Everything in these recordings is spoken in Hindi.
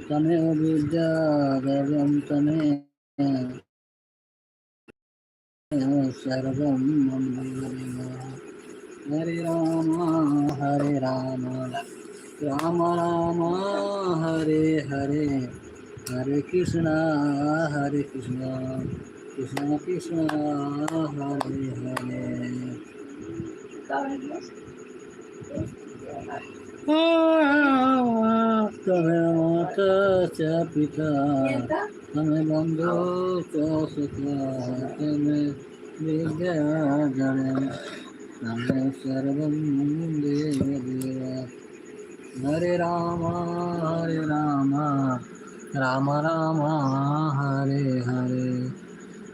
तमेव विद्या द्रव्यं तमेव सर्वं मम हरे राम राम राम हरे हरे हरे कृष्णा कृष्ण कृष्ण हरे हरे तमेव माता च पिता तमेव बन्धो च सखा तमेव विद्या द्रव्यं तमेव सर्वं देव हरे राम राम राम हरे हरे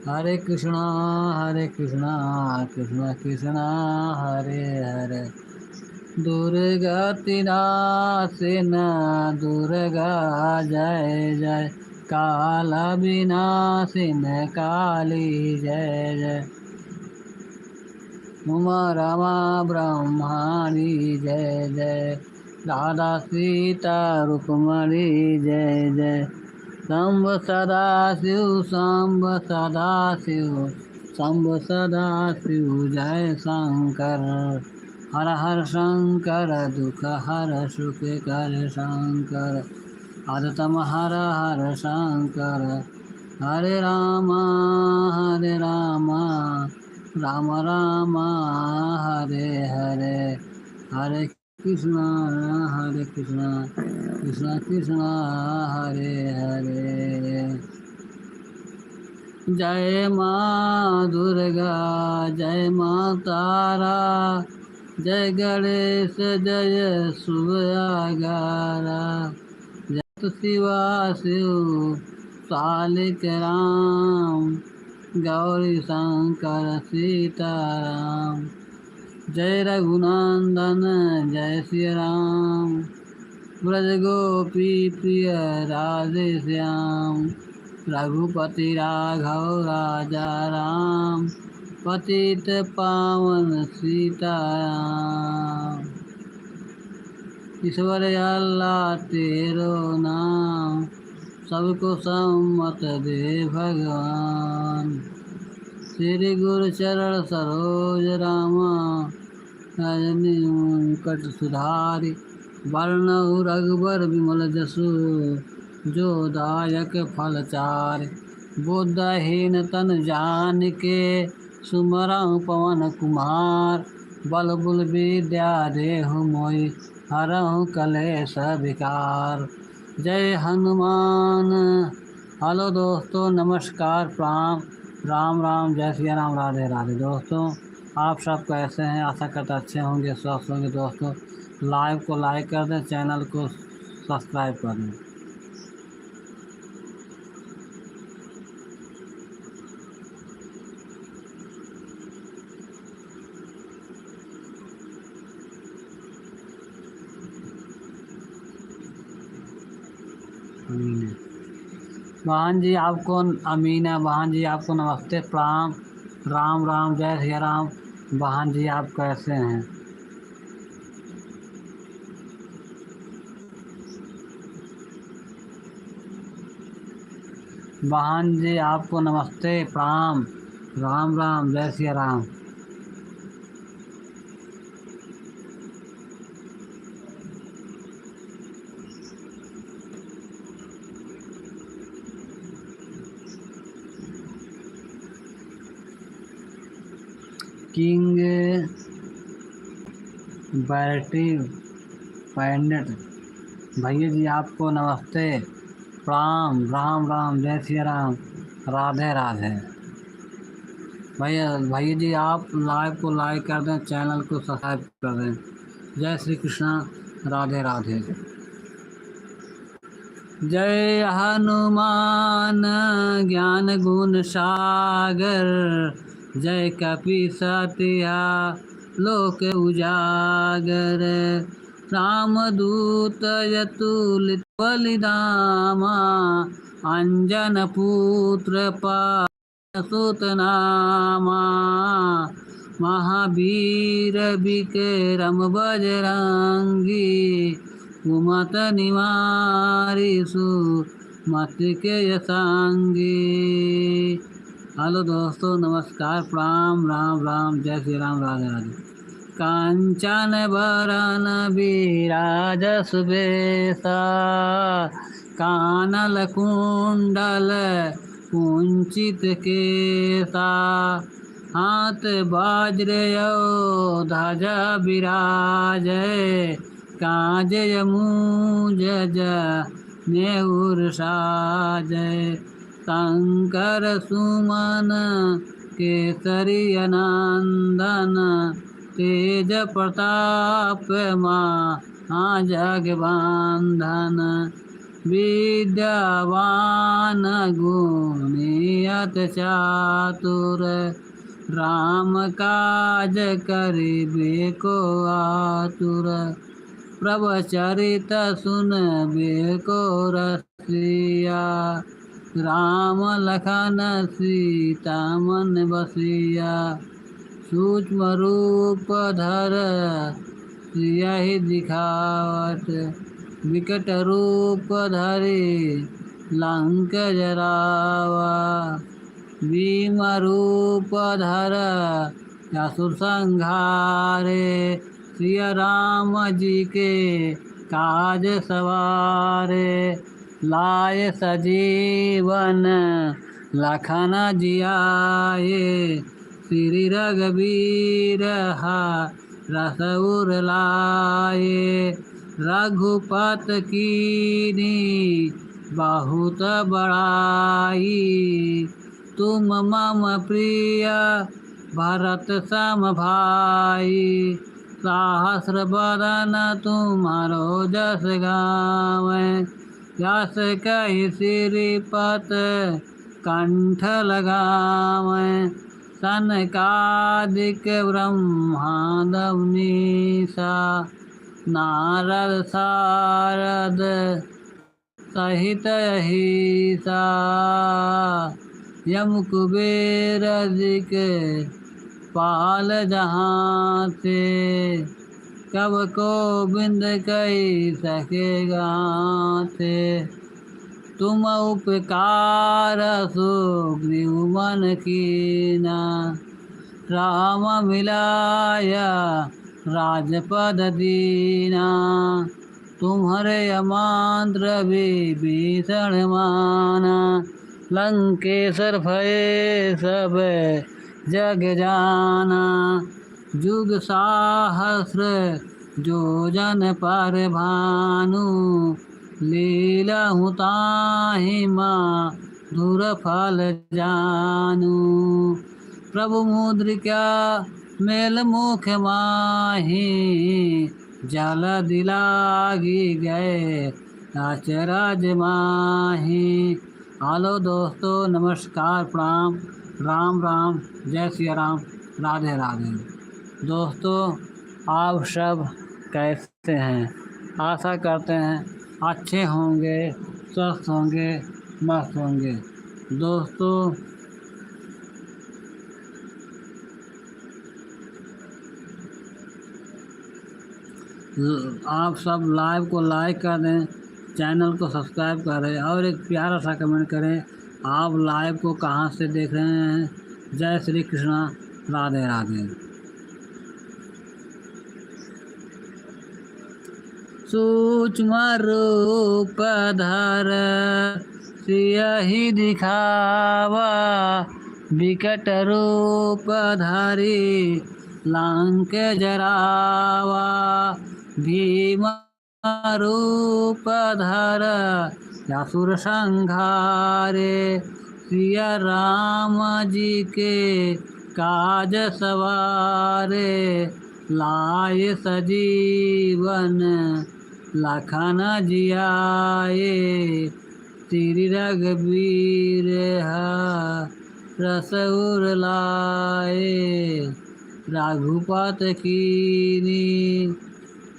हरे कृष्णा कृष्ण कृष्ण हरे हरे दुर्गतिनाशिन दुर्गा जय जय काल विनाशिन काली जय जय उमा रमा ब्रह्माणी जय जय राधा सीता रुक्मणी जय जय शंभ सदा शिव शंभ सदा शिव जय शंकर हर हर शंकर दुख हर सुख कर शंकर आदतम हर हर शंकर हरे राम राम राम हरे हरे हरे कृष्णा कृष्ण कृष्ण हरे हरे जय माँ दुर्गा जय माँ तारा जय गणेश जय सुबह जय शिवा शिव सालिक राम गौरी शंकर सीताराम जय रघुनंदन जय श्री राम ब्रज गोपी प्रिय राधे श्याम रघुपति राघव राजा राम पतित पावन सीताराम ईश्वर अल्लाह तेरो नाम सबको सम्मत दे भगवान श्री गुरु चरण सरोज रामा रजनी कट सुधारि वर्णहु रघुबर विमल जसु जो दायक फल चारि बुद्धहीन तन जानिके सुमरहु पवन कुमार बल बुल विद्या देहु मोहि हरहु कलेश विकार जय हनुमान। हेलो दोस्तों, नमस्कार, प्रणाम, राम राम, जय श्री राम, राधे राधे। दोस्तों, आप सब कैसे हैं? आशा करते अच्छे होंगे, स्वस्थ होंगे। दोस्तों, लाइव को लाइक कर दें, चैनल को सब्सक्राइब कर दें। बहन जी आपको, अमीना बहन जी आपको नमस्ते, प्रणाम, राम राम, जय श्री राम। बहन जी आप कैसे हैं? बहन जी आपको नमस्ते, प्रणाम, राम राम, जय श्री राम। किंग बैटरी पैंडेट भैया जी आपको नमस्ते, प्रणाम, राम राम, जय श्री राम, राधे राधे। भैया जी आप लाइव को लाइक कर दें, चैनल को सब्सक्राइब कर दें। जय श्री कृष्णा, राधे राधे। जय हनुमान ज्ञान गुण सागर जय कपि सतिया लोक उजागर रामदूत अतुलित बलिधामा अंजन पुत्र पवन नामा महावीर विक्रम बजरंगी कुमत निवारी सुमत के यसांगी। हेलो दोस्तों, नमस्कार, प्रणाम, राम राम, जय श्री राम, राधे राधे। कांचन बरन विराज सुबेसा, कानल कुंडल कुंचित केसा, हाथ वज्र ध्वजा विराज, काज मूज नेहुर साजय। शंकर सुमन केसरी नंदन, तेज प्रताप जगबंधन। विद्यावान गुणियत चातुर, राम काज करिबे को आतुर। प्रभचरित सुनबे को रसिया, राम लखन सीता मन बसिया। सूक्ष्म रूप धर सियहि दिखावत, विकट रूप धरि लंक जरावा। भीम रूप धर असुर संहारे, सिया राम जी के काज सवारे। लाए सजीवन लखन जियाए, श्री रघुबीर रसउर लाए। रघुपत कीनी बहुत बड़ाई, तुम मम प्रिय भरत सम भाई। सहस्र बदन तुम्हारो जस गावै, यस कहि श्रीपत कंठ लगावै। सनकादिक ब्रह्मांड मुनीसा, नारद सारद सहित अहिसा। यम कुबेर दिक पाल जहाँ से, कब को बिंद कही सके गाथे। तुम उपकार सुग्रीव मन कीना, राम मिलाया राजपद दीना। तुम्हारे अमांत्र विभीषण माना, लंकेश्वर भय सब जग जाना। जुग सहस्र जो जन पर भानु, लीला ताहि मधुर फल जानू। प्रभु मुद्रिका मेल मुख माही, जल दिलागी गए अचरज माही। हेलो दोस्तों, नमस्कार, प्रणाम, राम राम, जय श्री राम, राधे राधे। दोस्तों, आप सब कैसे हैं? आशा करते हैं अच्छे होंगे, स्वस्थ होंगे, मस्त होंगे। दोस्तों, आप सब लाइव को लाइक कर दें, चैनल को सब्सक्राइब करें और एक प्यारा सा कमेंट करें। आप लाइव को कहाँ से देख रहे हैं? जय श्री कृष्णा, राधे राधे। सूक्ष्म रूप धर सियहि दिखावा, विकट रूप धरि लंक जरावा। भीम रूप धर असुर संहारे, सिया राम जी के काज सवारे। लाए सजीवन लखन जियाए, श्री रघुबीर रसउर लाए। रघुपत कीनी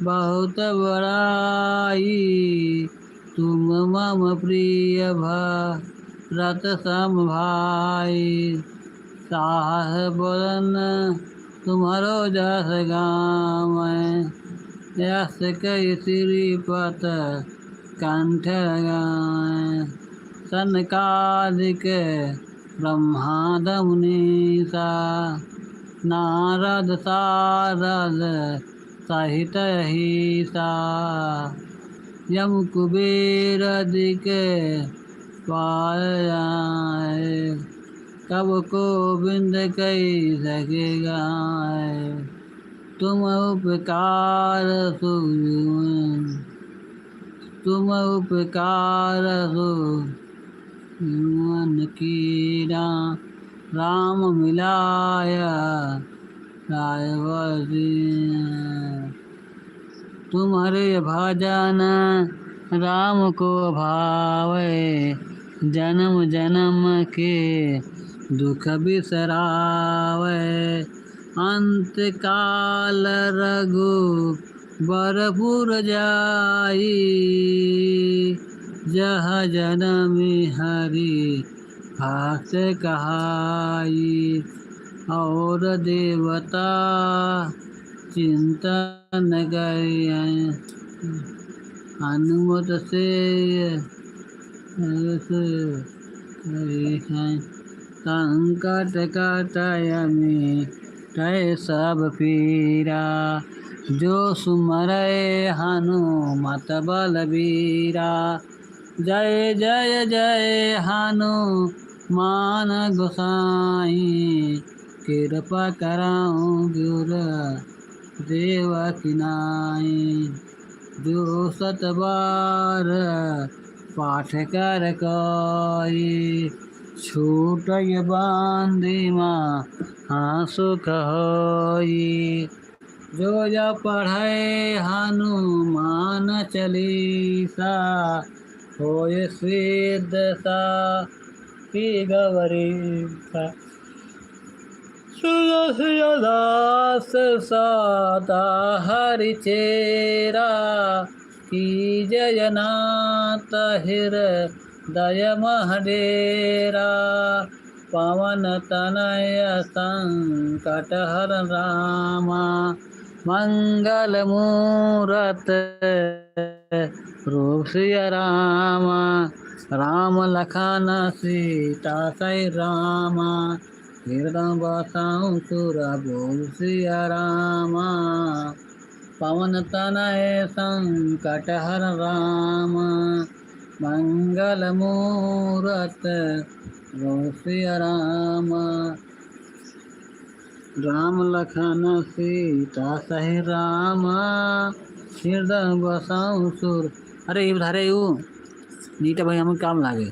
बहुत बड़ाई, तुम मम प्रिय भरत सम भाई। साहस बदन तुम्हारो जस गावै, यस कई श्रीपत कंठ गाय सनकादिक ब्रह्माद मुनीसा नारद सारद सहित हिसा यम कुबेर दिक पाय कब को बिंद कई सके गाय तुम उपकार तुम उपकार मन कीरा राम मिलाया रायवती तुम्हारे भजन राम को भावे जन्म जन्म के दुख बिसरावे अंत काल रघु बरपुर जाई जह जनमी हरि भक्त कहाई और देवता चिंतन गए हनुमत से संकट कटयमि तय सब पीरा जो सुमरै हनुमत बलबीरा जय जय जय हनुमान गोसाई कृपा कराऊं गुर देव किनाई जो सत बार पाठ कर कोई छूट बांधी माँ सुख होई जो जा पढ़े हनुमान चालीसा होय सिद्ध सा की गौरीसा दास सदा हरिचेरा की जयनाथ हृदय महडेरा पवन तनय संकट हर रामा मंगल मूरत रूप सिय रामा राम लखन सीता सै रामा हृदय बसाऊं सुर बोल सिय रामा पवन तनय संकट हर राम मंगल मूरत रूप सिय राम राम लखन सीता सही राम हृदय बसाऊं सुर अरे धारे यू नीटा भाई हमें काम लागे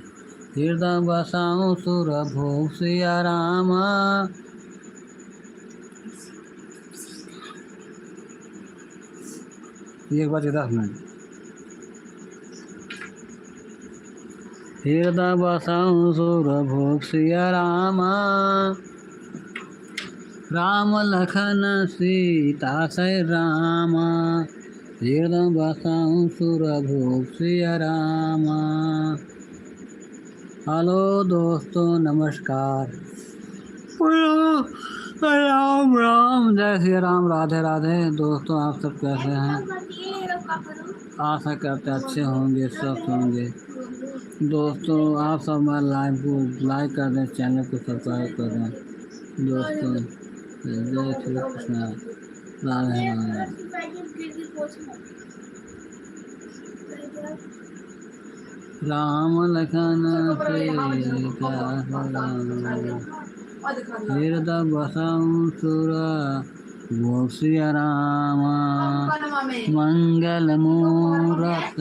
हृदय बसाऊं सुर भोग सिया राम एक बार 10 मिनट हृदय बसाऊं सुर भोग सिया राम राम लखन सीता सै राम हृदय बसाऊं सुर भोग सिया राम। हेलो दोस्तों नमस्कार राम राम जय श्री राम राधे राधे। दोस्तों आप सब कैसे हैं? आशा करते अच्छे होंगे सब होंगे। दोस्तों आप सब हमारे लाइव को लाइक कर दें, चैनल को सब्सक्राइब कर दें। दोस्तों जय श्री कृष्ण राधे राधे। राम लखन सीता हृदय बसाऊं सुर भोग सिया राम मंगल मूरत।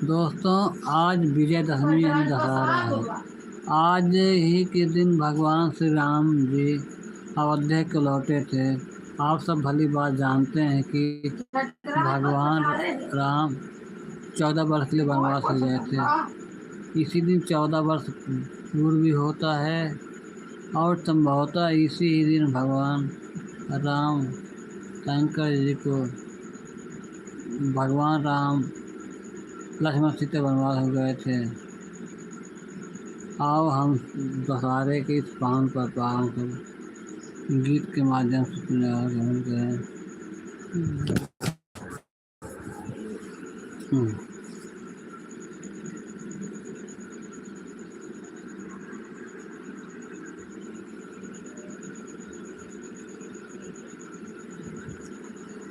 दोस्तों आज विजयदशमी यानी दशहरा है। आज ही के दिन भगवान श्री राम जी अयोध्या को लौटे थे। आप सब भली बात जानते हैं कि भगवान राम 14 वर्ष के लिए वनवास हो गए थे। इसी दिन 14 वर्ष पूर्व भी होता है और संभवतः इसी ही दिन भगवान राम शंकर जी को भगवान राम लक्ष्मण सीता वनवास हो गए थे। आओ हम दशहरे के इस पावन गीत के माध्यम से अपने आगमन करें।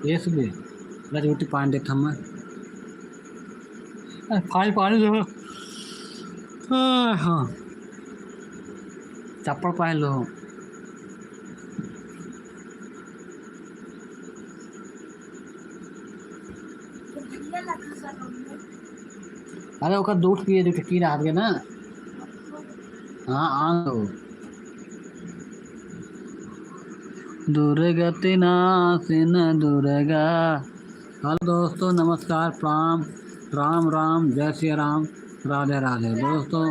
ये सुबह रोटी पानी देखा मैं पानी दो। हाँ चप्पल पहन लो। अरे ओकर दूध पिए जो टिक्की रात के ना। हाँ आ लो। दुर्गति नासिन दुर्गा। हेलो दोस्तों, नमस्कार, प्रणाम, राम राम, जय श्री राम, राधे राधे। दोस्तों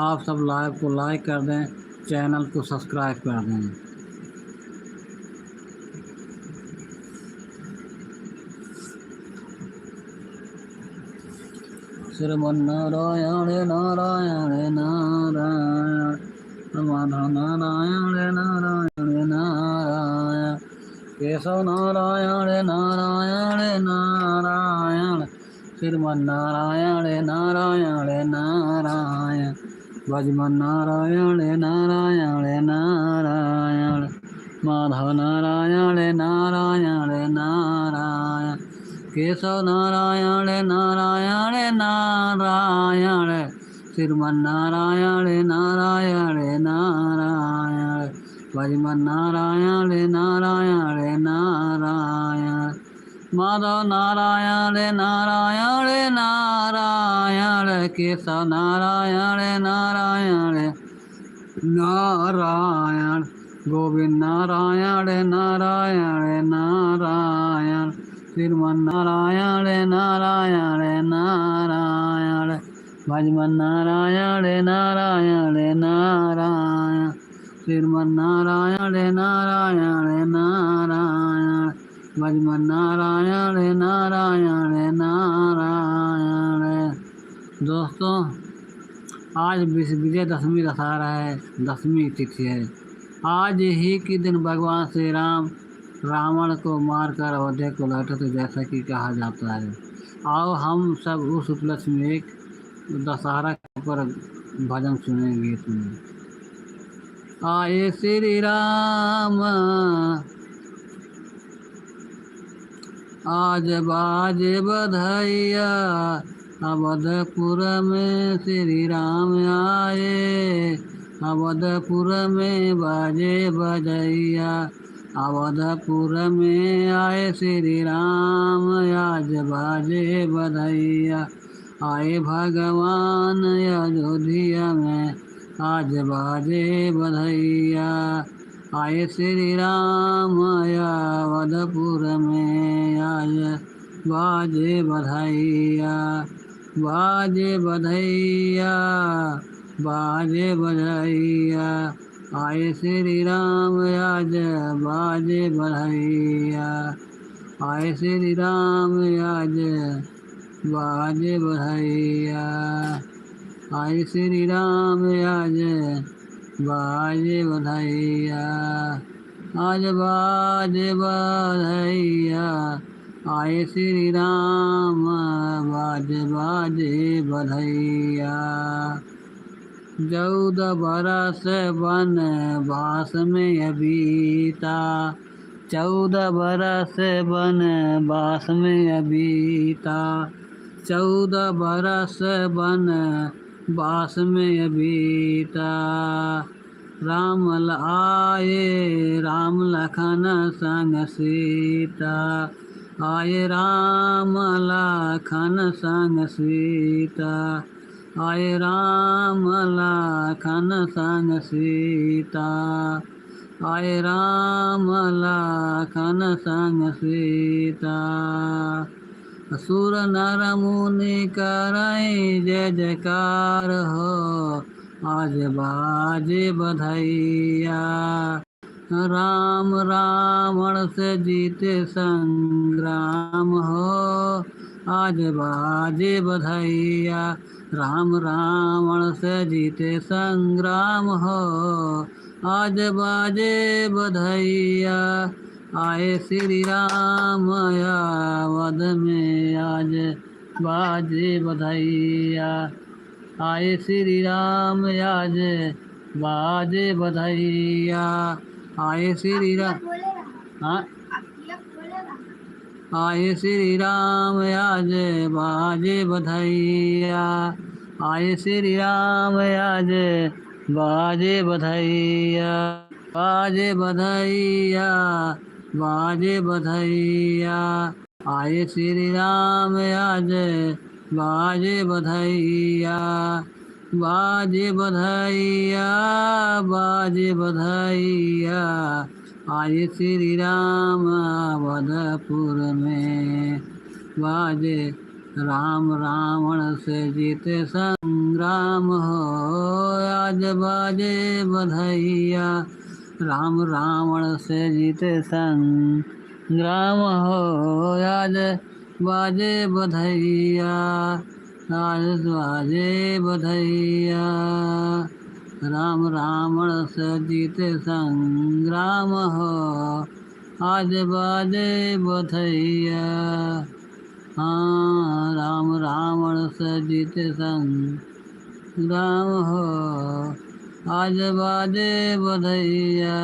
आप सब लाइव को लाइक कर दें, चैनल को सब्सक्राइब कर दें। श्रीमन्नारायण नारायण नारायण, माधव नारायण नारायण नारायण, केशव नारायण नारायण नारायण, श्रीमन्नारायण नारायण नारायण, भजमन्नारायण नारायण नारायण, माधव नारायण नारायण नारायण, केशव नारायण नारायण नारायण, श्रीमन्नारायण नारायण नारायण, भजमन्नारायण नारायण नारायण, माधव नारायण नारायण नारायण, केशव नारायण नारायण नारायण, गोविंद नारायण नारायण नारायण, श्रीमन्नारायण नारायण नारायण, भजमन्नारायण नारायण नारायण, श्रीमन्नारायण नारायण नारायण, भजमन्नारायण नारायण नारायण। दोस्तों आज विजयदशमी दशहरा है, दशमी तिथि है। आज ही के दिन भगवान श्री राम रावण को मारकर अयोध्या को लौटे थे, जैसा कि कहा जाता है। आओ हम सब उस उपलक्ष्य में एक दशहरा पर भजन सुनेंगे। इसमें आए श्री राम आज बाजे बधैया, अवधपुर में श्री राम आए, अवधपुर में बाजे बजैया, अवधपुर में आए श्री राम आज बाजे बधैया, आए भगवान अयोध्या में आज बाजे बधैया, आए श्री राम अवधपुर में आज बाजे बधैया, बाजे बधैया बाजे बधैया, आए श्री राम आज बाजे बधैया, आए श्री राम आज बाजे बधैया, आए श्री राम आज बाजे बधैया, आज बाजे बधैया, आए श्री राम बाजे बाजे बधैया। 14 बरस वनवास में बीता, 14 बरस वनवास में बीता, 14 बरस वनवास में बीता, राम आए राम लखन संग सीता, आए राम लखन संग सीता, आए राम लखन संग सीता, आए राम लखन संग सीता, असुर नर मुनि करई जय जयकार हो, आज बाजे बधैया, राम रावण से जीते संग्राम हो, आज बाजे बधैया, राम रावण से जीते संग्राम हो, आज बाजे बधैया, आए श्री राम अवध में। आज बाजे बधैया, आए श्री राम आज बाजे बधैया, आए श्री राम। हाँ, आए श्री राम आज बाजे बधैया, आए श्री राम आज बाजे बधैया, बाजे बधैया, बाजे बधैया, आए श्री राम आज बाजे बधैया, बाजे बधैया, बाजे बधैया, आए श्री राम अवधपुर में। बाजे राम रावण से जीते संग्राम हो, आज बाजे बधैया, राम रावण से जीते संग्राम हो, आज बाजे बधैया, आज बाजे बधैया, राम रावण से जीते संग्राम हो, आज बाजे बधैया। हाँ, राम रावण से जीते संग्राम हो, आज बाजे बधैया,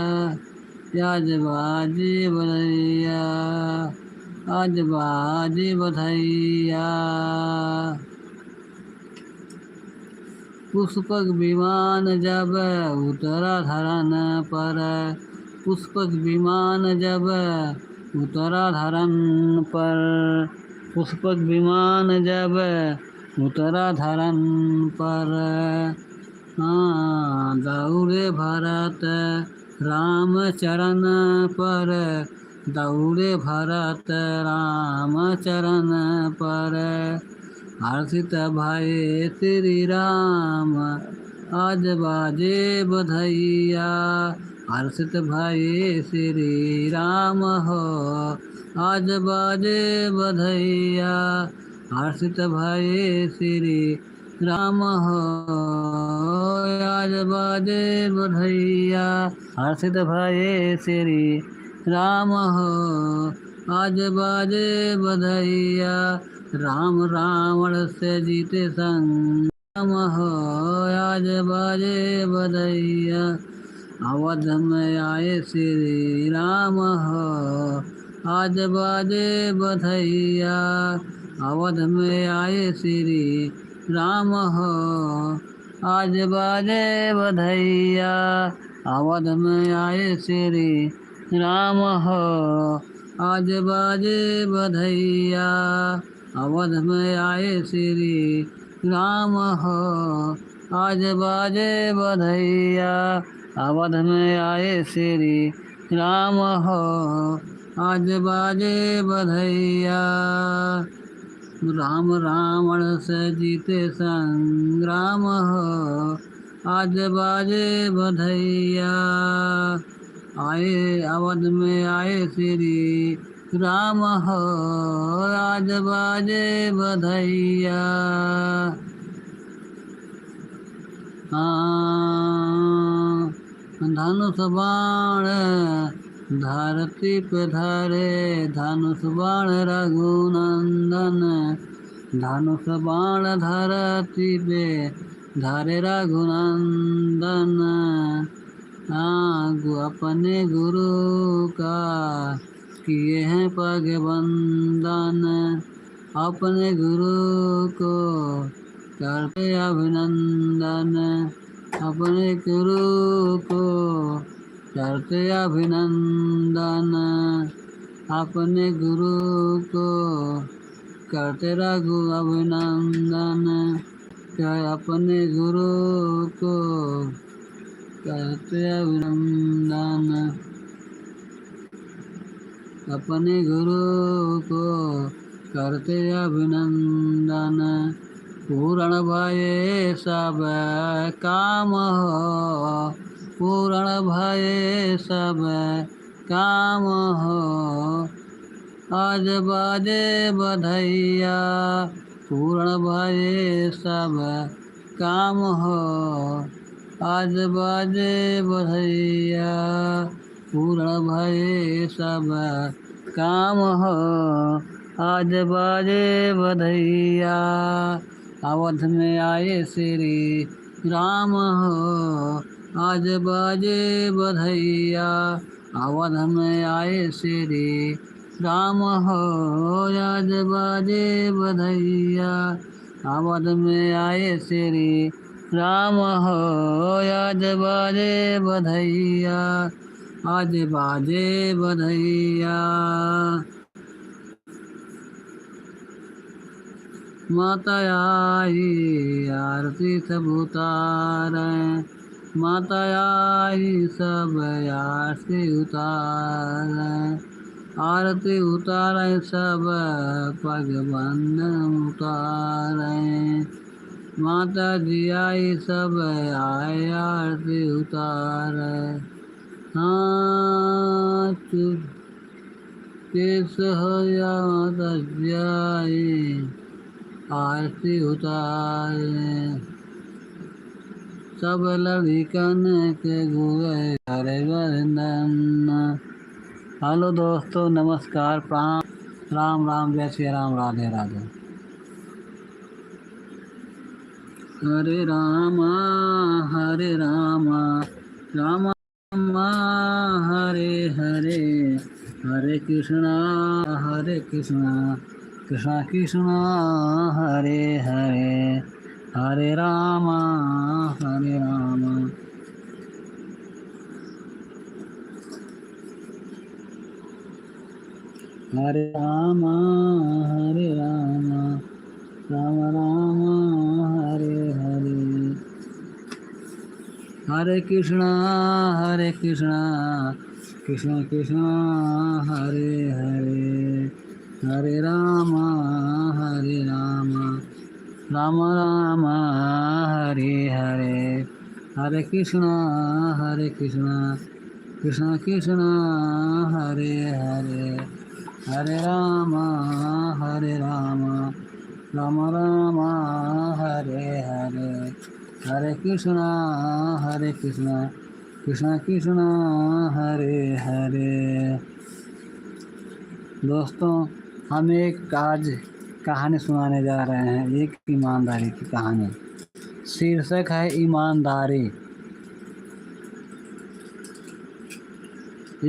आज बाजे बधैया, आज बाजे बधैया। पुष्पक विमान जब उतरा धरन पर, पुष्पक विमान जब उतरा धरन पर, पुष्पक विमान जब उतरा धरन पर। हाँ, दौड़े भरत राम चरण पर, दौड़े भरत राम चरण पर, हर्षित भये श्री राम आज बाजे बधैया, हर्षित भये श्री राम हो, आज बाजे बधैया, हर्षित भये श्री राम हो, आज बाजे बधैया, हर्षित भये श्री राम हो, आज बाजे बधैया, राम रावण से जीते संग्राम हो, आज बाजे बधैया, अवध में आए श्री राम हो, आज बाजे बधैया, अवध में आए श्री राम हो, आज बाजे बधैया, अवध में आए श्री राम हो, आज बाजे बधैया, अवध में आए श्री राम हो, आज बाजे बधैया, अवध में आए श्री राम हो, आज बाजे बधैया, राम रावण से जीते संग्राम हो, आज बाजे बधैया, आए अवध में आए श्री राम हो, आज बाजे बधैया। हाँ, धनुष बाण धरती पे धरे, धनुष बाण रघुनंदन, धनुष बाण धरती पे धरे रघुनंदन। हाँ, अपने गुरु का किए हैं पग बंदन, अपने गुरु को करते अभिनंदन, अपने गुरु को करते अभिनंदन, अपने गुरु को करते रघु अभिनंदन, अपने गुरु को करते अभिनंदन, अपने गुरु को करते अभिनंदन। पूर्ण भये सब काम हो, पूर्ण भये सब काम हो, आज बाजे बधैया, पूर्ण भये सब काम हो, आज बाजे बधैया पूर्ण भये सब काम हो। आज बाजे बधैया अवध में आए श्री राम हो। आज बाजे बधैया अवध में आए श्री राम हो। आज बाजे बधैया अवध में आए श्री राम हो। आज बाजे बधैया आज बाजे बधैया। माता आई आरती सब उतारें, माता आई सब आरती उतारें, आरती उतारें सब पग बंधन उतारें। माता जी आई सब आए आरती उतारें। हाँ चुप किस हो या माता जी आई आरती उतारे। सब लड़कन के गुए हरे वंदन। हेलो दोस्तों, नमस्कार, प्रणाम, राम राम, जय श्री राम, राधे राधे। हरे रामा राम हरे हरे, हरे कृष्णा कृष्णा कृष्णा हरे हरे, हरे रामा हरे रामा। हरे रामा राम राम हरे हरे, हरे कृष्णा कृष्ण कृष्ण हरे हरे, हरे रामा राम राम हरे हरे, हरे कृष्णा कृष्ण कृष्ण हरे हरे, हरे राम राम राम हरे हरे, हरे कृष्णा कृष्ण कृष्ण हरे हरे। दोस्तों, हम एक आज कहानी सुनाने जा रहे हैं, एक ईमानदारी की कहानी। शीर्षक है ईमानदारी।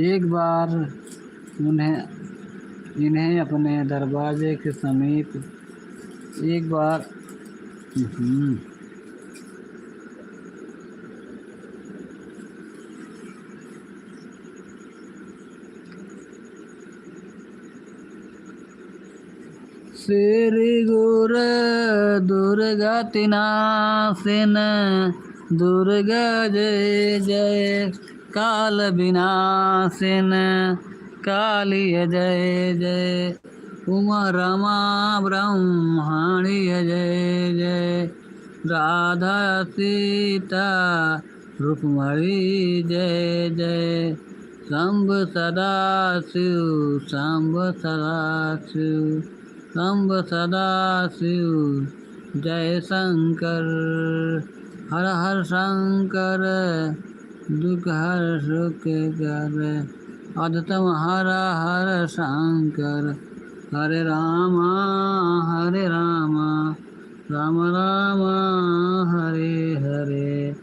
एक बार इन्हें अपने दरवाजे के समीप एक बार श्री गुरु दुर्गतिनाशिन दुर्गा जय जय, काल विनाशिन काली जय जय, उमा रमा ब्रह्मणी जय जय, राधा सीता रुक्मणी जय जय, शंभ सदा शिव शंभ सदा शिव जय शंकर, हर हर शंकर दुख हर सुख कर, अधतम हर हर शंकर, हरे रामा राम राम हरे हरे।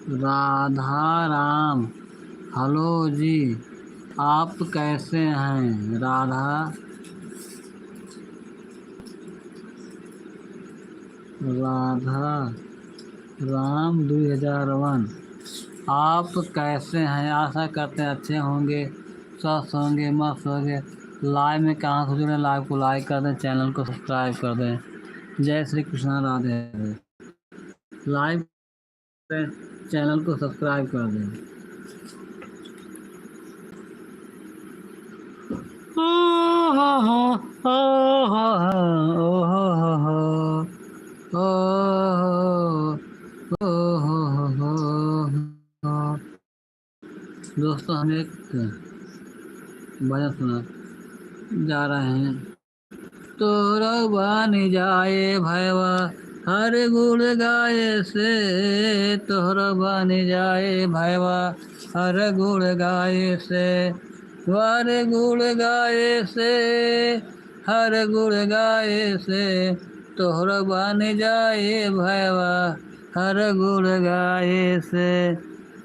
राधा राम, हेलो जी, आप कैसे हैं? राधा राम 2001, आप कैसे हैं? आशा करते हैं अच्छे होंगे, स्वस्थ होंगे, मस्त होंगे। लाइव में कहाँ से जुड़े? लाइव को लाइक कर दें, चैनल को सब्सक्राइब कर दें। जय श्री कृष्ण, राधे राधे। लाइव चैनल को सब्सक्राइब कर दें। दोस्तों हम एक भजन सुना जा रहे हैं। तोर बन जाए भैवा हर गुण गाए से, तोहर बन जाए भैवा हर गुण गाए से, हर गुण गाए से, हर गुण गाए से, तोहर बन जाए भैवा हर गुण गाए से।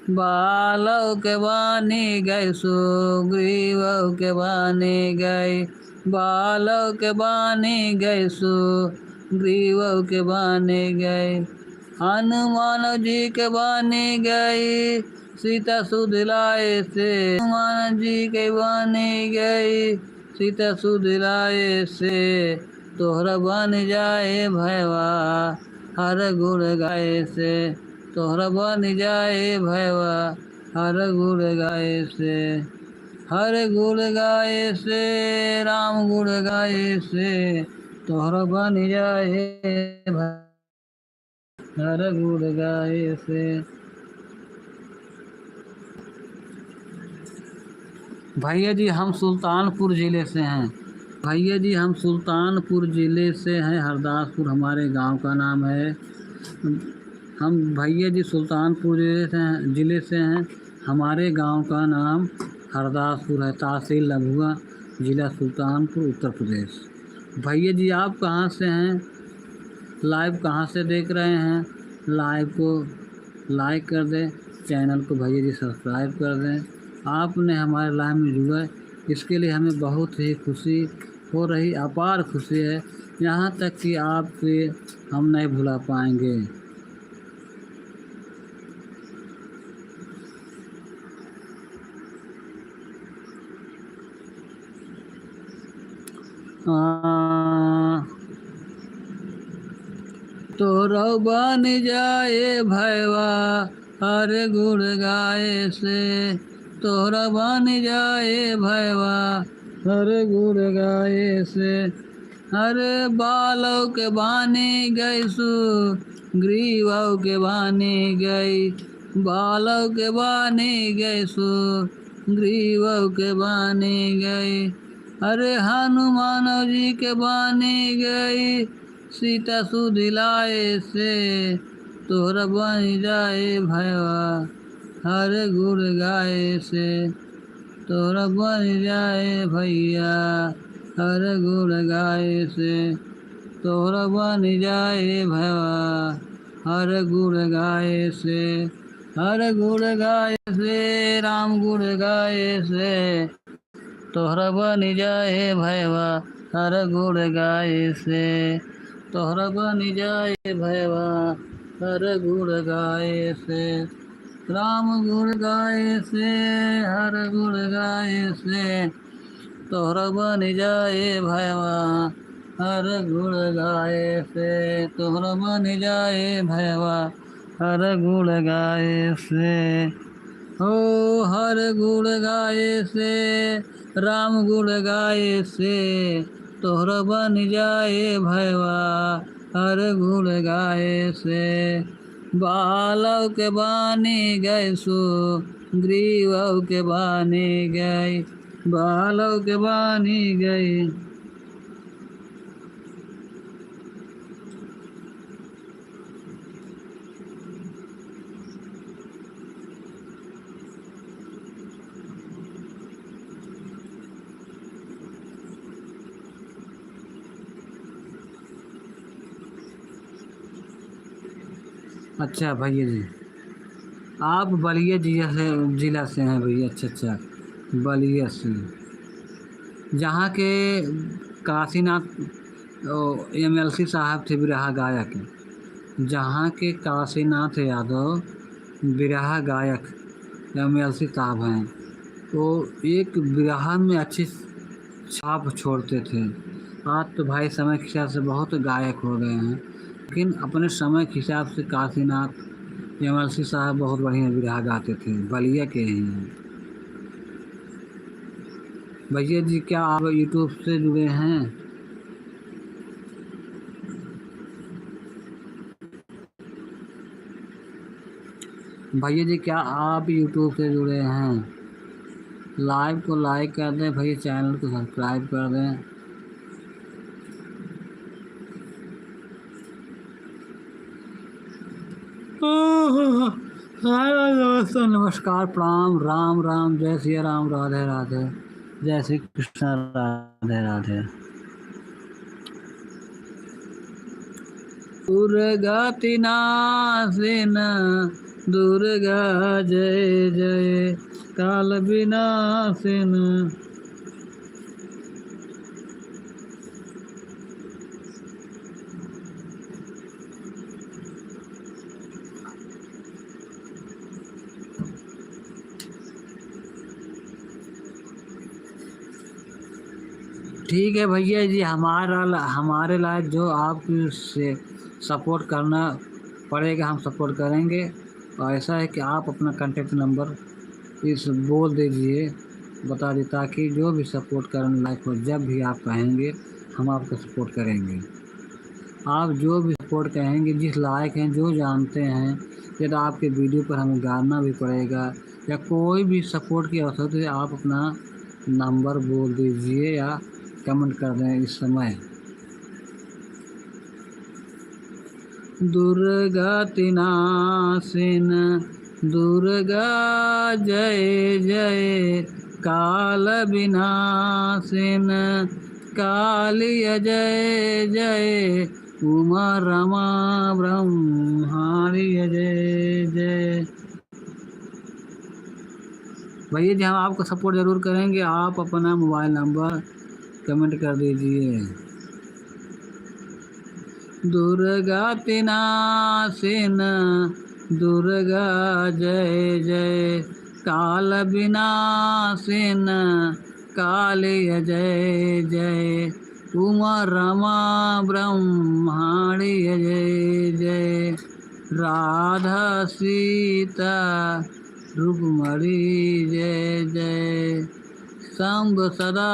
बालव के बानी गए सुग्रीव के बानी गए, बालव के बानी गए सुग्रीव के बानी गए, हनुमान जी के बानी गई सीता सुध लाए से, हनुमान जी के बानी गई सीता सुध लाए से, तोहरा बन जाए भैवा हर गुण गाए से, तोहरा बन जाए भैवा हर गुण गाए से, हर गुण गाए से, राम गुण गाए से, तोहरा बन जाए हर गुण गाए से। भैया जी हम सुल्तानपुर ज़िले से हैं। भैया जी हम सुल्तानपुर ज़िले से हैं, हरदासपुर हमारे गांव का नाम है। हम भैया जी सुल्तानपुर ज़िले से हैं, हमारे गांव का नाम हरदासपुर है, तहसील लम्हुआ, ज़िला सुल्तानपुर, उत्तर प्रदेश। भैया जी आप कहाँ से हैं, लाइव कहाँ से देख रहे हैं? लाइव को लाइक कर दें, चैनल को भैया जी सब्सक्राइब कर दें। आपने हमारे लाइव में जुड़ा, इसके लिए हमें बहुत ही खुशी हो रही, अपार खुशी है, यहाँ तक कि आपसे हम नहीं भुला पाएंगे। तोरो बन जाए भैवा हर गुण गाए से, तोरा बन जाए भैवा हर गुण गाए से, हरे बालव के बानी गई सुग्रीव के बानी गई, बालव के बानी गई सुग्रीव के बानी गई, अरे हनुमान जी के बानी गई सीता सुध लाए से, तोहरा बन जाए भैवा हर गुण गाए से, तोहरा बन जाए भैया हर गुण गाए से, तोहरा बन जाए भैया हर गुण गाए से, हर गुण गाए से, राम गुण गाए से, तोहरा बन जाए भैया हर गुण गाए से, तोहरा बन जाए भैया हर गुण गाए से, राम गुण गाए से, हर गुण गाए से, तोहरा बन जाए भैया हर गुण गाए से, तोहरा बन जाए भैया हर गुण गाए से, हो हर गुण गाए से, राम गुण गाए से, तोहरा बन जाए भैया हर गुण गाए से, बालव के बानी गए सुग्रीव के बानी गई, बालव के बानी गई। अच्छा भैया जी आप बलिया ज़िला से हैं भैया? अच्छा अच्छा, बलिया से, जहाँ के काशीनाथ MLC साहब थे बिरहा गायक, जहाँ के काशीनाथ यादव बिरहा गायक MLC साहब हैं, वो एक बिरहा में अच्छी छाप छोड़ते थे। आज तो भाई समय के हिसाब से बहुत गायक हो गए हैं, लेकिन अपने समय के हिसाब से काशीनाथ MLC साहब बहुत बढ़िया बिरहा गाते थे, बलिया के ही हैं। भैया जी क्या आप यूट्यूब से जुड़े हैं? भैया जी क्या आप यूट्यूब से जुड़े हैं? लाइव को लाइक कर दें भाई, चैनल को सब्सक्राइब कर दें। हेलो दोस्तों, नमस्कार, प्रणाम, राम राम, जय सिया राम, राधे राधे, जय श्री कृष्ण, राधे राधे। दुर्गति नाशिन दुर्गा जय जय, काल विनाशिन। ठीक है भैया जी, हमारे लायक जो आप से सपोर्ट करना पड़ेगा हम सपोर्ट करेंगे। और ऐसा है कि आप अपना कॉन्टेक्ट नंबर इस बोल दीजिए, बता दी, ताकि जो भी सपोर्ट करने लायक हो जब भी आप कहेंगे हम आपको सपोर्ट करेंगे। आप जो भी सपोर्ट कहेंगे, जिस लायक हैं, जो जानते हैं, यदि आपके वीडियो पर हमें गाना भी पड़ेगा या कोई भी सपोर्ट की आवश्यकता है, आप अपना नंबर बोल दीजिए या कमेंट कर दें इस समय। दुर्गति नाशिन दुर्गा जय जय, काल विनाशिन कालिय जय जय, उमा रमा ब्रह्माणी जय जय। भैया जी, हम आपको सपोर्ट ज़रूर करेंगे, आप अपना मोबाइल नंबर कमेंट कर दीजिए। दुर्गति नाशिन दुर्गा जय जय, काल विनाशिन कालिय जय जय, उमा रमा ब्रह्माणी जय जय। राधा सीता रुक्मणी जय जय, शंभ सदा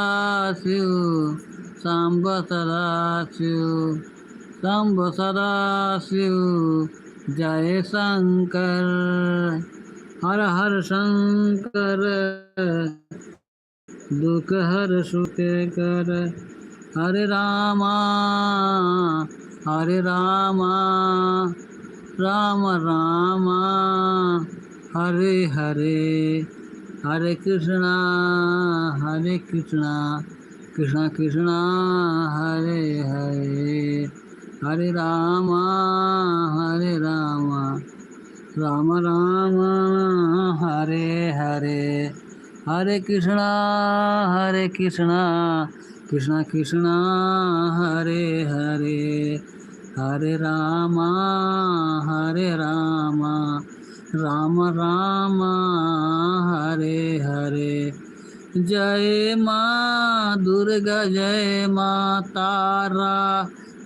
शिव शंभ सदा शिव, शंभ सदा शिव जय शंकर, हर हर शंकर दुख हर सुख कर। हरे रामा हरे रामा, राम रामा हरे हरे, हरे कृष्णा कृष्णा कृष्णा हरे हरे, हरे रामा राम राम हरे हरे, हरे कृष्णा कृष्णा कृष्णा हरे हरे, हरे रामा राम राम हरे हरे। जय माँ दुर्गा जय माँ तारा,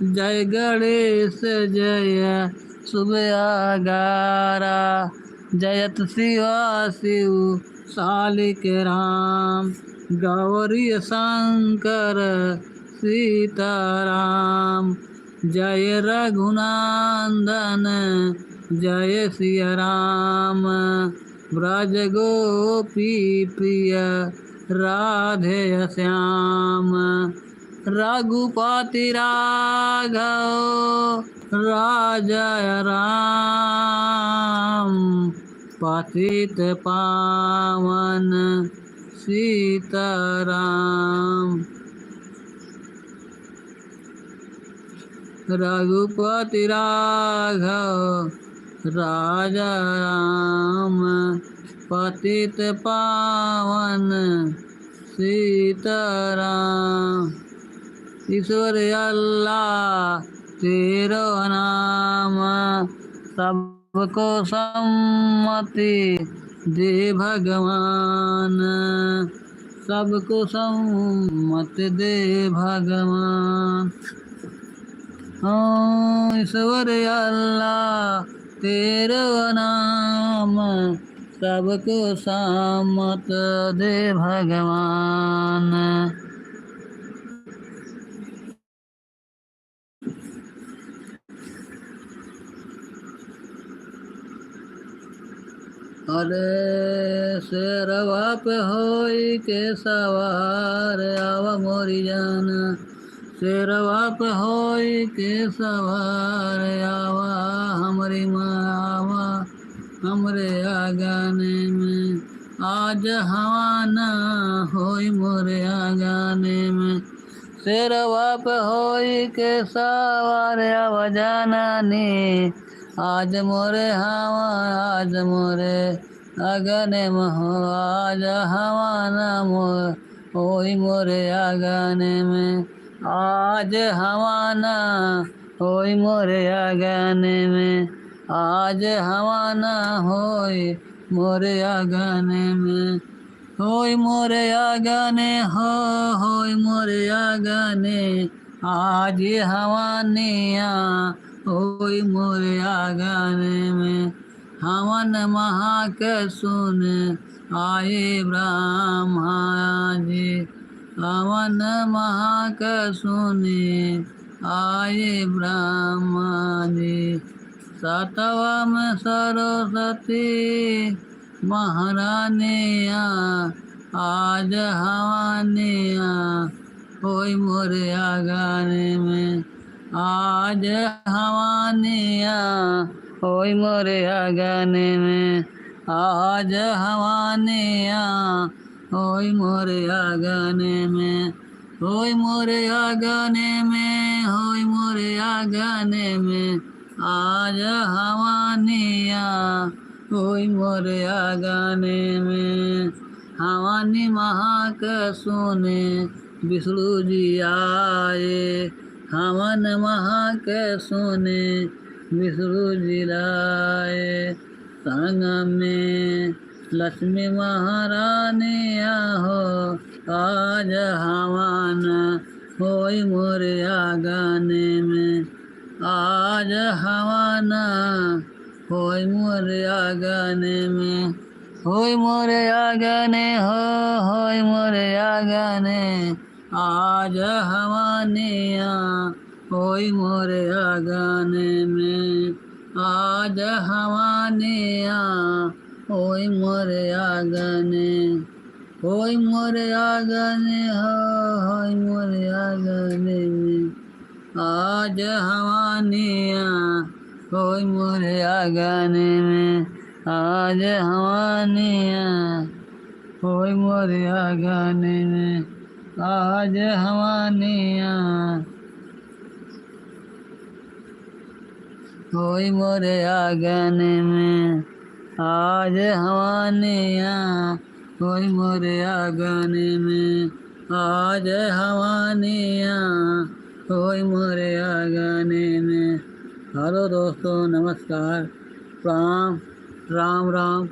जय गणेश जय सुबह जयत शिवा शिव शालिक राम, गौरी शंकर सीताराम। जय रघुनंदन जय सिया राम, ब्रज गोपी प्रिय राधे श्याम। रघुपति राघव राजा राम, पतित पावन सीताराम। रघुपति राघव राजा राम, पतित पावन सीताराम। ईश्वर अल्लाह तेरो नाम, सबको सम्मति दे भगवान, सबको सम्मति दे भगवान। ईश्वर अल्लाह तेरो नाम, सबको सम्मत दे भगवान। अरे शेरवा पे होई के सवार आवा मोरी जान, शेरवा पे होई के सवार आवा हमरी माँ आवा हमरे आगाने में, आज हवाना होई मोरे आगाने में। शेरवा पे होई के सवार आवा जानानी, आज मोरे हवा आज मोरे अगने महो, आज हवाना मोर होई मोरे आगाने में, आज हवाना होई मोरे आगाने में, आज हवाना होई मोरे आगाने में। होई मोरे आगाने हो होई मोरे आगाने, आज हवानिया होई मोरे आगाने में। हवन महा के सुन आए ब्रह्मा जी, हवन महा के सुने आए ब्रह्मा जी। सातवा में सरस्वती महारानिया, आज हवानिया होई मोरे आगाने में, आज हवानिया होई मोरे आगाने में, आज हवानिया होई मोरे आगाने में। होई मोरे आगाने में होई मोरे आगाने में, आज हवानिया होई मोरे आगाने में। हवानी महाक सुने विष्णु जी आए, हवन महाक सुने विष्णु जी लाए। संग में लक्ष्मी महारानी हो, आज हवन होई मोरे आगाने में, आज हवाना होई मोरे आगाने में। होई मोरे आगाने हो होई मोरे आगाने, आज हवानिया होई मोरे आगाने में, आज हवानिया होई मोरे आगाने। होई मोरे आगाने हो होई मोरे आगाने में, आज हवानिया होई मोरे आगाने में, आज हवानिया होई मोरे आगाने में, आज हवानिया होई मोरे आगाने में, आज हवानिया होई मोरे आगाने में, आज हवानिया होई मोरे आगाने में। हेलो दोस्तों, नमस्कार, प्रणाम, राम राम,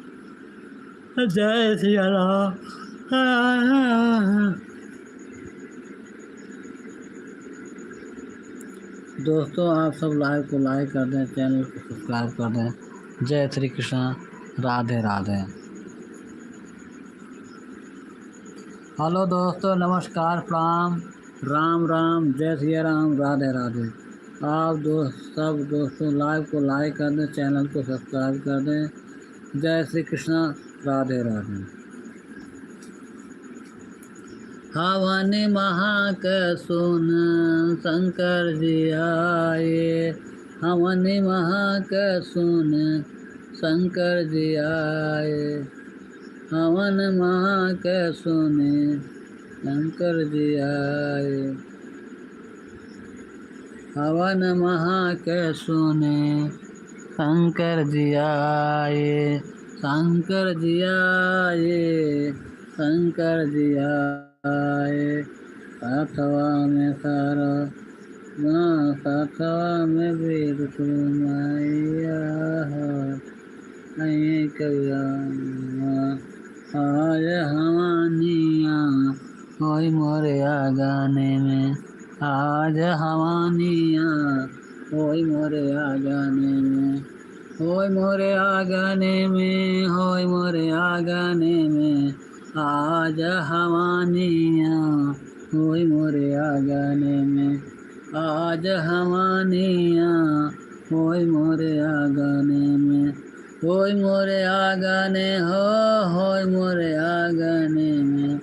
जय श्री राम। दोस्तों, आप सब लाइव को लाइक कर दें, चैनल को सब्सक्राइब कर दें। जय श्री कृष्ण, राधे राधे। हेलो दोस्तों, नमस्कार, प्रणाम, राम राम, जय श्री राम, राधे राधे। आप सब दोस्तों लाइव को लाइक कर दें, चैनल को सब्सक्राइब कर दें। जय श्री कृष्ण, राधे राधे। हवन महाक सुन शंकर जी आए, हवन महाक सुन शंकर जी आए, हवन महाक सुने शंकर जी आए, हवन महाक सुने शंकर जी आए, शंकर जी आए, शंकर जी आए। सातवा में सारा सातवा में वेद मैया कविया, आज हवानिया होई मोरे आगाने में, आज हवानिया होई मोरे आगाने में। होई मोरे आगाने में होई मोरे आगाने में, आज हवानिया होई मोरे आगाने में, आज हवानिया होई मोरे आगाने में। होय मोरे आंगने हो, होय मोरे आंगने में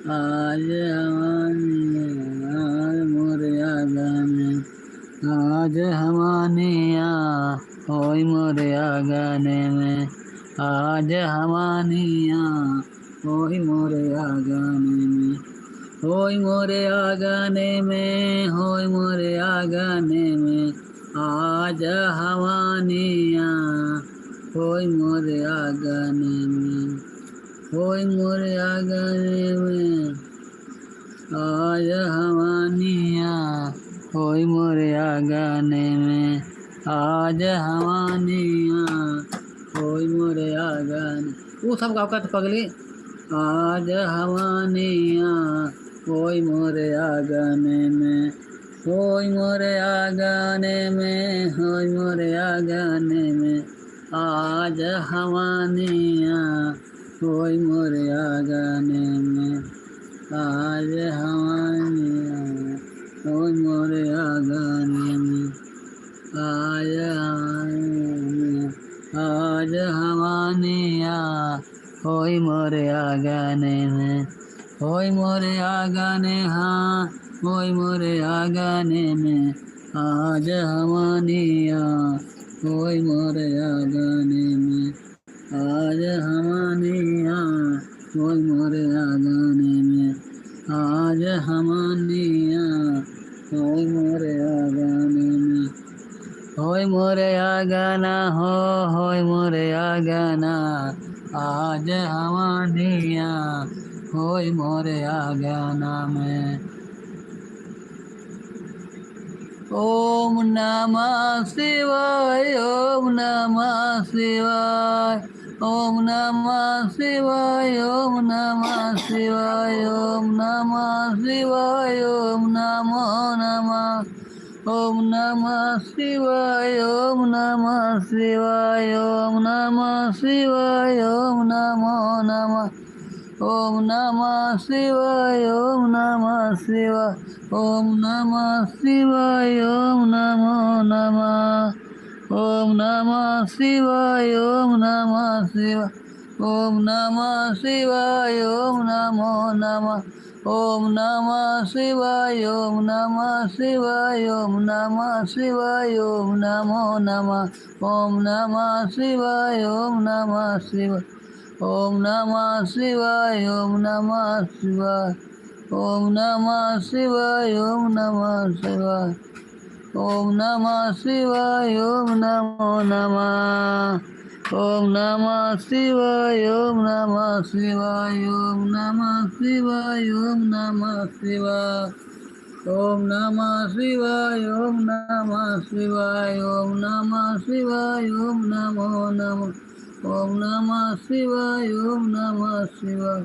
आज हमारे, आज मोरे आंगने, आज हमारे यहाँ होय मोरे आंगने में, आज हमारे यहाँ होय मोरे आंगने में, होय मोरे आंगने में, होय मोरे आंगने में आज हमारे यहाँ होय मोरे आंगने में, होय मोरे आंगने में आज हमारे यहाँ होय मोरे आंगने में, आज हमारे यहाँ होय मोरे आंगन। वो सब गाँव का तो पगली आज हमारे यहाँ होय मोरे आंगने में, होय मोरे आंगने में, होय मोरे आंगने में आज हमारे यहाँ होय मोरे आंगने में, आज हमारे यहाँ होय मोरे आंगने में, आज हमारे, आज हमारे यहाँ होय मोरे आंगने में, होय मोरे आंगने हाँ, होय मोरे आंगने में आज हमारे यहाँ होय मोरे आंगने में, आज हमारे यहाँ होय मोरे आंगने में, आज हमारे यहाँ होय मोरे आंगने में, होय मोरे आंगना हो, होय मोरे आंगना आज हमारे यहाँ होय मोरे आंगना में। ओम नमः शिवाय, ओम नमः शिवाय, ओम नमः शिवाय, ओम नमः शिवाय, ओम नमः शिवाय, ओम नमो नमः, ओम नमः शिवाय, ओम नमः शिवाय, ओम नमः शिवाय, ओम नमो नमः, ओम नमः शिवाय, ओम नमः शिवाय, ओम नमः शिवाय, ओम नमो नमः, ओम नमः शिवाय, ओम नमः शिवाय, ओम नमः शिवाय, ओम नमो नमः, ओम नमः शिवाय, ओम नमः शिवाय, ओम नमः शिवाय, ओम नमो नमः, ओम नमः शिवाय, ओम नमः शिवाय, ओम नमः शिवाय, ओम नमः शिवाय, ओम नमः शिवाय, ओम नमः शिवाय, ओम नमः शिवाय, ओम नमो नमः, ओम नमः शिवाय, ओम नमः शिवाय, ओम नमः शिवाय, ओम नमः शिवाय, ओम नमः शिवाय, ओम नमः शिवाय, ओम नमः शिवाय, ओम नमो नमः, ओम नमः शिवाय, ओम नमः शिवाय,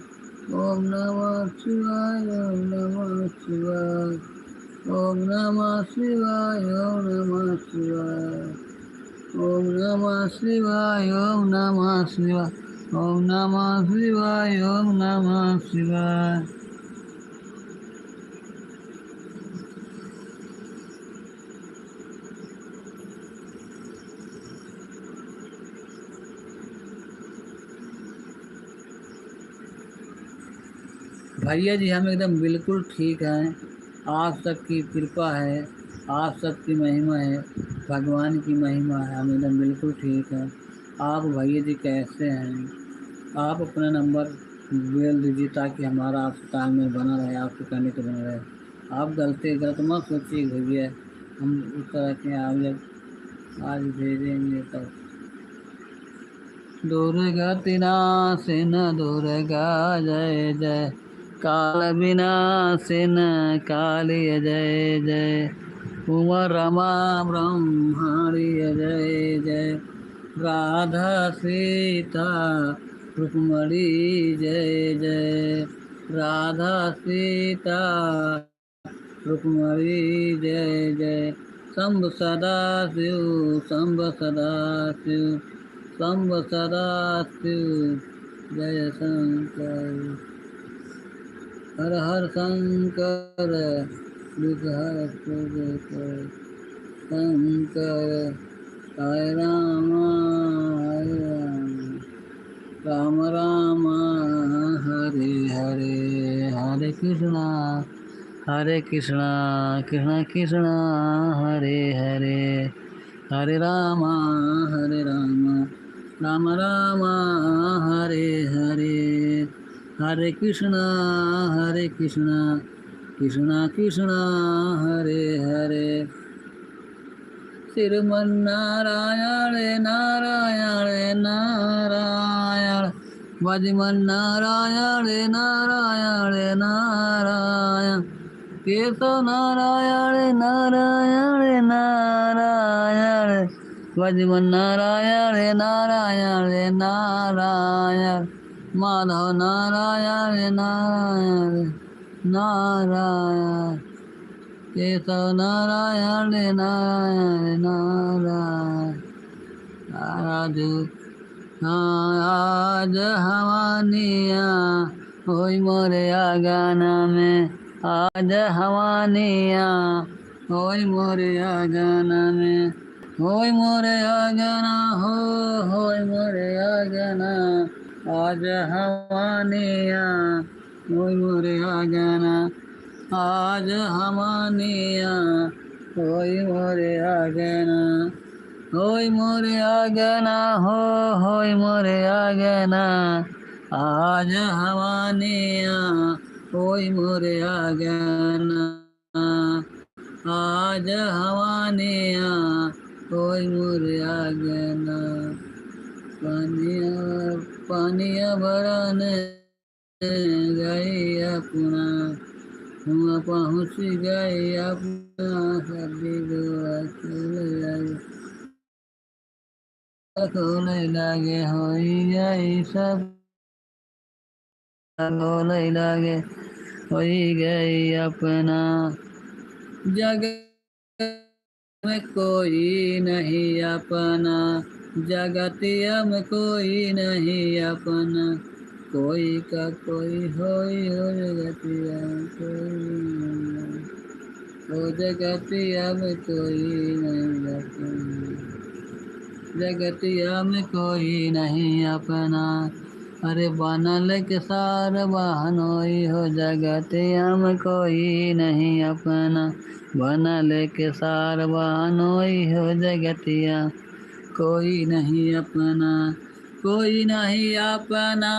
ओम नमः शिवाय, ओम नमः शिवाय, ओम नमः शिवाय, ओम नमः शिवाय, ओम नमः शिवाय, ओम नमः शिवाय, ओम नमः शिवाय, ओम नमः शिवाय। भैया जी हम एकदम बिल्कुल ठीक हैं, आप सबकी कृपा है, आप सबकी महिमा है, भगवान की महिमा है, हम एकदम बिल्कुल ठीक हैं। आप भैया जी कैसे हैं? आप अपना नंबर बोल दीजिए ताकि हमारा आपसे तालमेल बना रहे, आपसे कहने को बना रहे। आप गलत मत सोचिए भैया, हम उस तरह के आज भेजेंगे तब। दुर्गा तिनाशिन दुर्गा जय जय, काल विनाशिन काली जय जय, उमा रमा ब्रह्मणि जय जय, राधा सीता रुक्मणी जय जय, राधा सीता रुक्मणी जय जय, शंभ सदा शिव, शंभ सदा शिव, शंभ सदा शिव, जय शंकर, हर हर शंकर, दुख हर शंकर, हरे राम हरे हरे कृष्णा कृष्णा कृष्णा हरे हरे, हरे रामा राम राम हरे हरे, हरे कृष्णा कृष्णा कृष्णा हरे हरे। श्रीमन्नारायण नारायण नारायण, भजमन्नारायण नारायण नारायण, केशव नारायण नारायण नारायण, भजमन्नारायण नारायण नारायण, माधव नारायण नारायण नारायण, केशव नारायण नारायण नारायण। आज हवानिया होई मोरे आगाना में, आज हवानिया होई मोरे आगाना में, होई मोरे आगाना होई मोरे आगाना, आज हवानिया होई मोरे आगाना, आज हवानिया होई मोरे आगाना, होई मोरे आगना होई मोरे आगना, आज हवानिया होई मोरे आगना, आज हवानिया होई मोरे आगना। पानिया पानिया भरने गई अपना, हुआ पहुँच गई अपना, सभी दुआ खोले लागे होई गई सब, खोले लागे होई गई अपना। जग में कोई नहीं अपना, जगतिया में कोई नहीं अपना, कोई का कोई होई हो जगतिया में कोई नहीं, हो जगतिया में कोई नहीं अपना, जगतिया में कोई नहीं अपना। अरे बनल के सार बहनोई हो, जगतिया में कोई नहीं अपना, बनल के सार बहनोई हो, जगतिया कोई नहीं अपना, कोई नहीं अपना,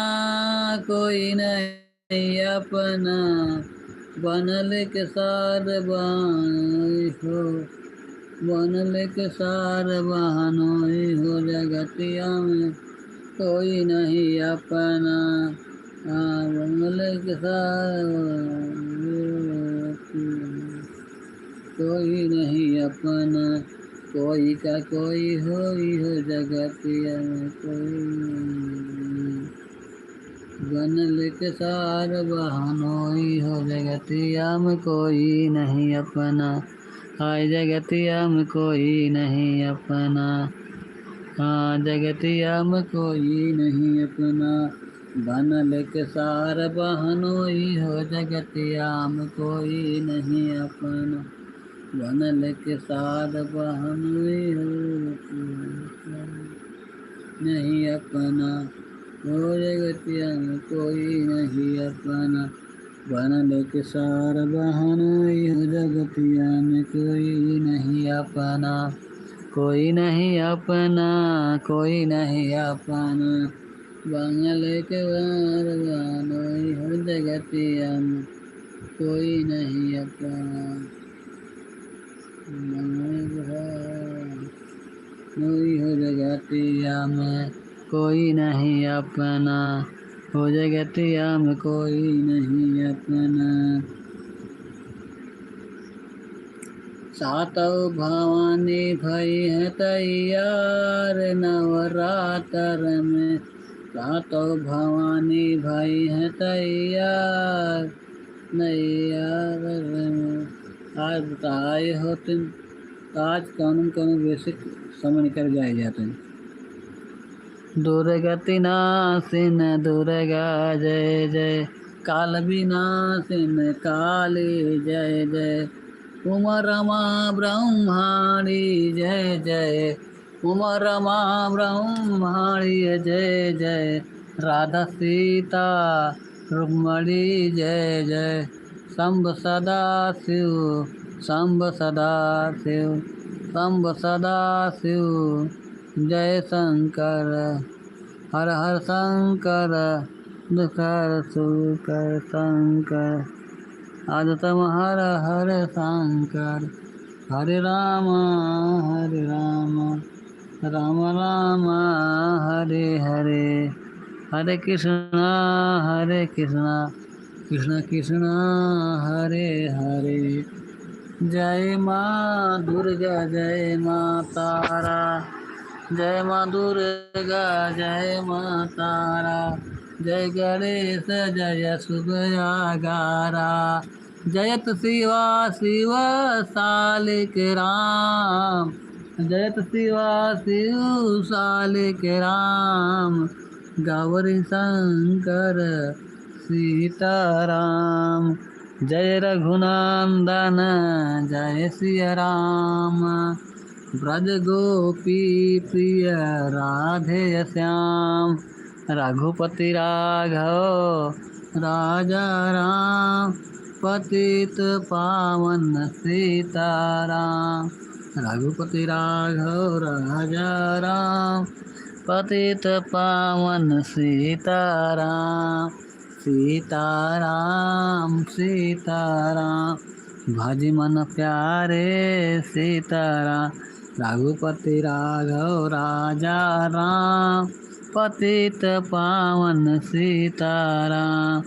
कोई नहीं अपना, बनल के सार बहनोई हो, बनल के सार बहनोई हो, जगतिया में कोई नहीं अपना, बनल के सार कोई नहीं अपना, कोई का कोई होई हो, जगतिया में कोई नहीं, बनल के सार बहनोई हो, जगतिया में कोई नहीं अपना, हाय जगतिया में कोई नहीं अपना, हाँ जगतिया में कोई नहीं अपना, बनल के सार बहनोई हो, जगतिया में कोई नहीं अपना, बनल के सार बहनोई हो नहीं अपना, हो जगतिया में कोई नहीं अपना, बनल के सार बहनोई हो, जगतिया में कोई नहीं अपना, कोई नहीं अपना, कोई नहीं अपना, बनल के सार बहनोई हो, जगतिया में कोई नहीं अपना, कोई हो जगतिया में कोई नहीं अपना, हो जगतिया में कोई नहीं अपना। सातों भवानी भई है तैयार नवरात्र में, सातों भवानी भई है तैयार नैयार में। आज बताए हो तुम, आज कौन कौन बेसिक समझ कर जाए जाते हैं। दुर्गति नासिन दुर्गा जय जय, काल विनाशिन काली जय जय, उमा रमा ब्रह्माणी जय जय, उमा रमा ब्रह्माणी जय जय, राधा सीता रुक्मणी जय जय, शंभ सदा शिव, शंभ सदा शिव, शंभ सदा शिव। जय शंकर, हर हर शंकर, दुखहर सुकर शंकर। आदतम हर हर शंकर। हरे राम, राम राम, हरे हरे, हरे कृष्णा, कृष्ण कृष्ण, हरे हरे। जय माँ दुर्गा, जय माँ तारा, जय माँ दुर्गा, जय माँ तारा। जय गणेश, जय सुबयागारा। जयत शिवा शिव सालिक राम, जयत शिवा शिव सालिक राम। गौरी शंकर सीताराम। जय रघुनंदन, जय सिया राम। ब्रज गोपी प्रिय राधे श्याम। रघुपति राघव राजा राम। पतित पावन सीताराम। रघुपति राघव राजा राम। पतित पावन सीताराम। सीताराम सीताराम, भज मन प्यारे सीताराम। रघुपति राघव राजा राम। पतित पावन सीताराम।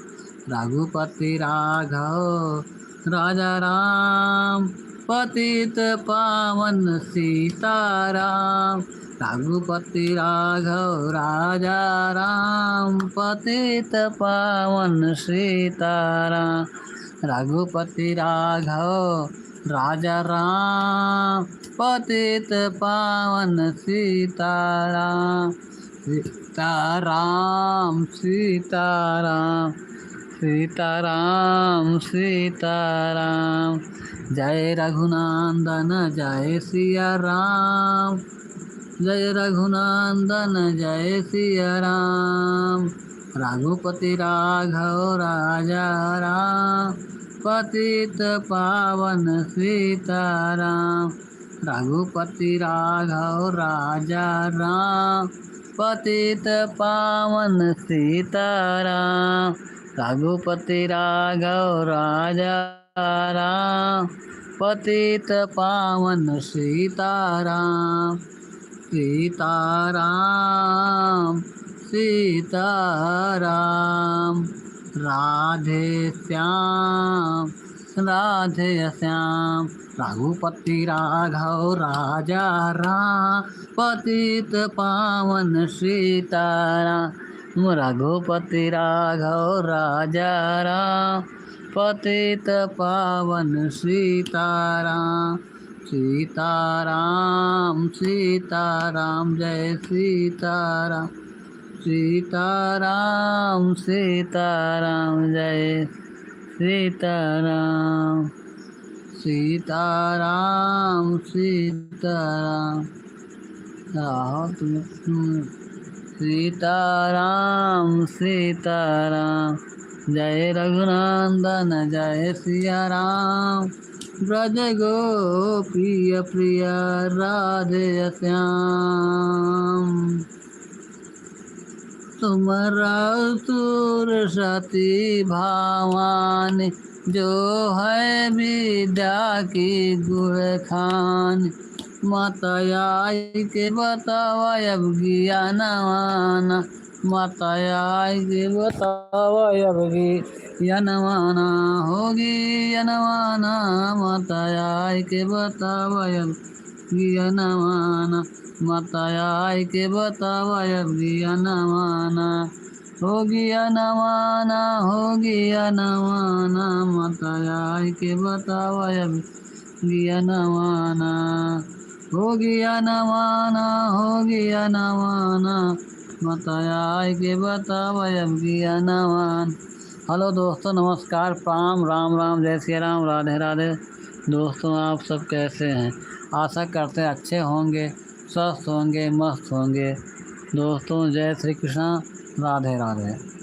रघुपति राघव राजा राम। पतित पावन सीताराम। रघुपति राघव राजा राम। पतित पावन सीताराम। रघुपति राघव राजा राम। पतित पावन सीताराम। सीताराम सीताराम, सीताराम सीताराम। जय रघुनंदन, जय सिया राम। जय रघुनंदन, जय सिया राम। रघुपति राघव राजा राम। पतित पावन सीताराम। रघुपति राघव राजा राम। पतित पावन सीताराम। रघुपति राघव राजा राम। पतित पावन सीताराम। सीताराम सीताराम, राधे श्याम राधे श्याम। रघुपति राघव राजा राम। पतित पावन सीताराम। रघुपति राघव राजा राम। पतित पावन सीताराम। सीताराम सीताराम, जय सीताराम। सीताराम सीताराम, जय सीताराम। सीताराम सीताराम, सीताराम सीताराम। जय रघुनंदन, जय सिया राम। ब्रज गोपी प्रिय राधे श्याम। तुम रसुर सती भावानी, जो है विद्या की गुण खान। माता आई के बतावा अब ज्ञानवाना। माता आई के बतावा अब ज्ञानवाना। होगी ज्ञानवाना, माता आई के बतावा अब ज्ञानवाना। माता आई के बतावा अब ज्ञानवाना। होगी ज्ञानवाना, होगी ज्ञानवाना। माता आई के बतावा अब ज्ञानवाना। होगी ज्ञानवाना, होगी ज्ञानवाना। माता आई के बतावा अब ज्ञानवान। हेलो दोस्तों, नमस्कार, प्रणाम, राम राम, जय श्री राम, राधे राधे। दोस्तों, आप सब कैसे हैं? आशा करते हैं अच्छे होंगे, स्वस्थ होंगे, मस्त होंगे। दोस्तों, जय श्री कृष्ण, राधे राधे।